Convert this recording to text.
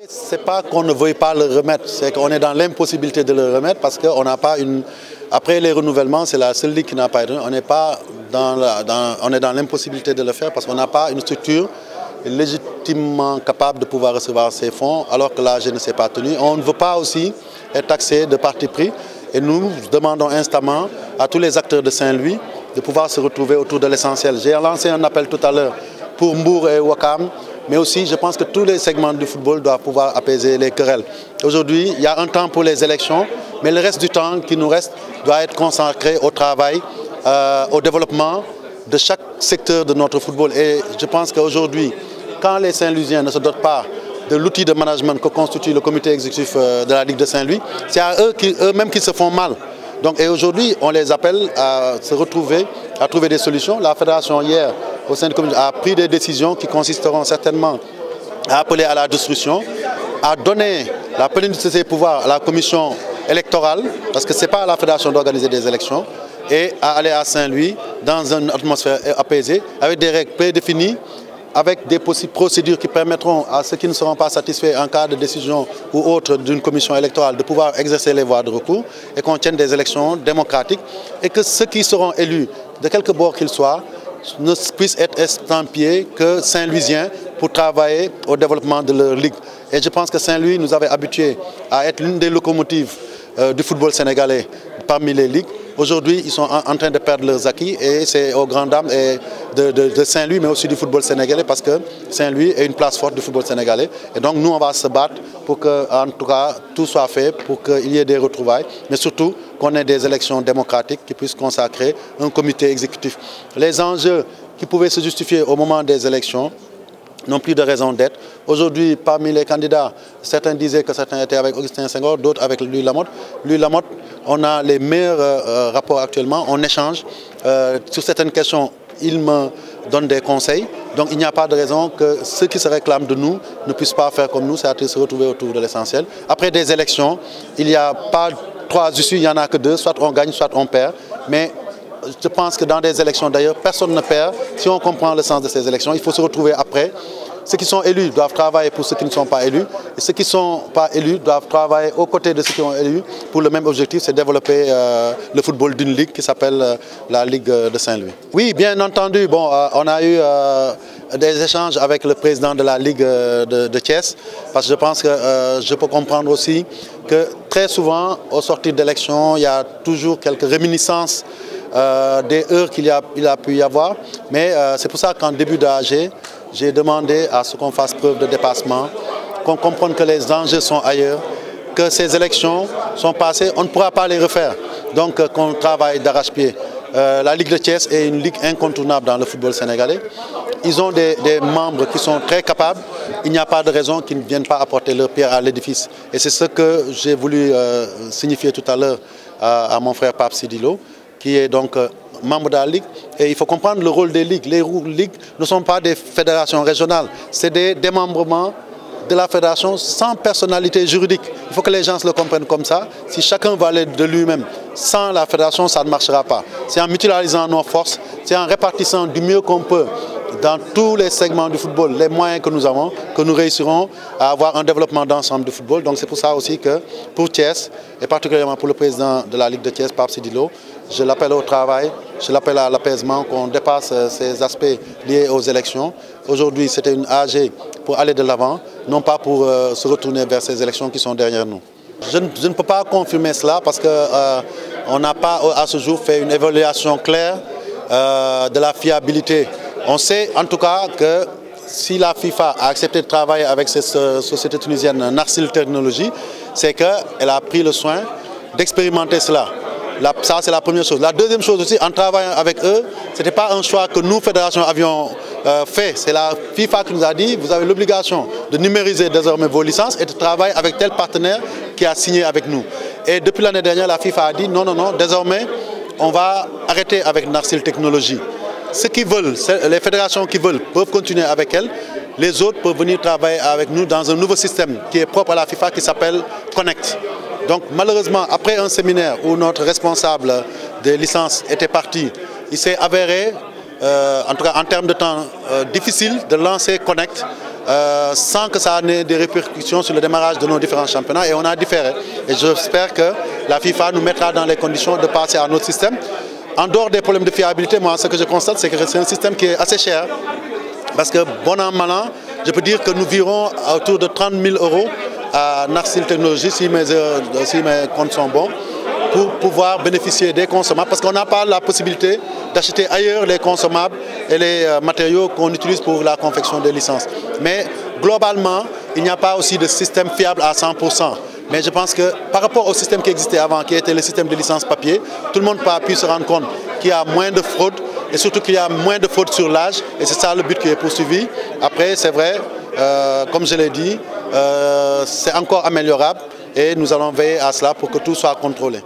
Ce n'est pas qu'on ne veuille pas le remettre, c'est qu'on est dans l'impossibilité de le remettre parce qu'on n'a pas une... Après les renouvellements, c'est la seule ligue qui n'a pas été... On n'est pas on est dans l'impossibilité de le faire parce qu'on n'a pas une structure légitimement capable de pouvoir recevoir ces fonds alors que l'AG ne s'est pas tenu. On ne veut pas aussi être taxé de parti pris et nous demandons instamment à tous les acteurs de Saint-Louis de pouvoir se retrouver autour de l'essentiel. J'ai lancé un appel tout à l'heure pour Mbour et Ouakam, mais aussi je pense que tous les segments du football doivent pouvoir apaiser les querelles. Aujourd'hui, il y a un temps pour les élections, mais le reste du temps qui nous reste doit être consacré au travail, au développement de chaque secteur de notre football. Et je pense qu'aujourd'hui, quand les Saint-Louisiens ne se dotent pas de l'outil de management que constitue le comité exécutif de la Ligue de Saint-Louis, c'est à eux-mêmes qui se font mal. Donc, et aujourd'hui, on les appelle à se retrouver, à trouver des solutions. La fédération, hier, au sein du comité, a pris des décisions qui consisteront certainement à appeler à la destruction, à donner la plénitude de ses pouvoirs à la commission électorale, parce que ce n'est pas à la fédération d'organiser des élections, et à aller à Saint-Louis dans une atmosphère apaisée, avec des règles prédéfinies, avec des procédures qui permettront à ceux qui ne seront pas satisfaits en cas de décision ou autre d'une commission électorale de pouvoir exercer les voies de recours et qu'on tienne des élections démocratiques et que ceux qui seront élus, de quelque bord qu'ils soient, ne puissent être estampillés que Saint-Louisiens pour travailler au développement de leur ligue. Et je pense que Saint-Louis nous avait habitués à être l'une des locomotives du football sénégalais parmi les ligues. Aujourd'hui, ils sont en train de perdre leurs acquis et c'est aux grandes dames de Saint-Louis, mais aussi du football sénégalais, parce que Saint-Louis est une place forte du football sénégalais. Et donc nous, on va se battre pour que, en tout cas, tout soit fait, pour qu'il y ait des retrouvailles, mais surtout qu'on ait des élections démocratiques qui puissent consacrer un comité exécutif. Les enjeux qui pouvaient se justifier au moment des élections n'ont plus de raison d'être. Aujourd'hui, parmi les candidats, certains disaient que certains étaient avec Augustin Senghor, d'autres avec Louis Lamotte. Louis Lamotte, on a les meilleurs rapports actuellement, on échange. Sur certaines questions, il me donne des conseils. Donc il n'y a pas de raison que ceux qui se réclament de nous ne puissent pas faire comme nous, c'est-à-dire se retrouver autour de l'essentiel. Après des élections, il n'y a pas 3 issues, il n'y en a que 2, soit on gagne, soit on perd. Mais je pense que dans des élections d'ailleurs, personne ne perd. Si on comprend le sens de ces élections, il faut se retrouver après. Ceux qui sont élus doivent travailler pour ceux qui ne sont pas élus. Et ceux qui ne sont pas élus doivent travailler aux côtés de ceux qui ont élus pour le même objectif, c'est développer le football d'une ligue qui s'appelle la Ligue de Saint-Louis. Oui, bien entendu, bon, on a eu des échanges avec le président de la Ligue de Thiès, parce que je pense que je peux comprendre aussi que très souvent, au sortir d'élections, il y a toujours quelques réminiscences des heures qu'il a pu y avoir. Mais c'est pour ça qu'en début d'AG, j'ai demandé à ce qu'on fasse preuve de dépassement, qu'on comprenne que les enjeux sont ailleurs, que ces élections sont passées, on ne pourra pas les refaire. Donc qu'on travaille d'arrache-pied. La Ligue de Thiès est une ligue incontournable dans le football sénégalais. Ils ont des membres qui sont très capables. Il n'y a pas de raison qu'ils ne viennent pas apporter leur pierre à l'édifice. Et c'est ce que j'ai voulu signifier tout à l'heure à mon frère Pape Sidilo, qui est donc membre de la Ligue. Et il faut comprendre le rôle des ligues. Les ligues ne sont pas des fédérations régionales, c'est des démembrements de la fédération sans personnalité juridique. Il faut que les gens le comprennent comme ça. Si chacun va aller de lui-même, sans la fédération, ça ne marchera pas. C'est en mutualisant nos forces, c'est en répartissant du mieux qu'on peut dans tous les segments du football, les moyens que nous avons, que nous réussirons à avoir un développement d'ensemble du football. Donc c'est pour ça aussi que pour Thiès, et particulièrement pour le président de la Ligue de Thiès, Pape Sidilo, je l'appelle au travail, je l'appelle à l'apaisement, qu'on dépasse ces aspects liés aux élections. Aujourd'hui, c'était une AG pour aller de l'avant, non pas pour se retourner vers ces élections qui sont derrière nous. Je ne peux pas confirmer cela parce qu'on n'a pas à ce jour fait une évaluation claire de la fiabilité. On sait en tout cas que si la FIFA a accepté de travailler avec cette société tunisienne Narsil Technologies, c'est qu'elle a pris le soin d'expérimenter cela. Ça, c'est la première chose. La deuxième chose aussi, en travaillant avec eux, ce n'était pas un choix que nous, fédérations, avions fait. C'est la FIFA qui nous a dit, vous avez l'obligation de numériser désormais vos licences et de travailler avec tel partenaire qui a signé avec nous. Et depuis l'année dernière, la FIFA a dit, non, non, non, désormais, on va arrêter avec Narsil Technologies. Ceux qui veulent, les fédérations qui veulent, peuvent continuer avec elles. Les autres peuvent venir travailler avec nous dans un nouveau système qui est propre à la FIFA, qui s'appelle Connect. Donc malheureusement, après un séminaire où notre responsable des licences était parti, il s'est avéré, en tout cas en termes de temps, difficile de lancer Connect sans que ça ait des répercussions sur le démarrage de nos différents championnats, et on a différé. Et j'espère que la FIFA nous mettra dans les conditions de passer à notre système. En dehors des problèmes de fiabilité, moi ce que je constate, c'est que c'est un système qui est assez cher. Parce que bon an, mal an, je peux dire que nous virons autour de 30 000 € à Narsil Technologies, si mes comptes sont bons, pour pouvoir bénéficier des consommables, parce qu'on n'a pas la possibilité d'acheter ailleurs les consommables et les matériaux qu'on utilise pour la confection des licences. Mais globalement, il n'y a pas aussi de système fiable à 100%. Mais je pense que par rapport au système qui existait avant, qui était le système de licence papier, tout le monde a pu se rendre compte qu'il y a moins de fraude et surtout qu'il y a moins de fraude sur l'âge, et c'est ça le but qui est poursuivi. Après, c'est vrai, comme je l'ai dit, c'est encore améliorable et nous allons veiller à cela pour que tout soit contrôlé.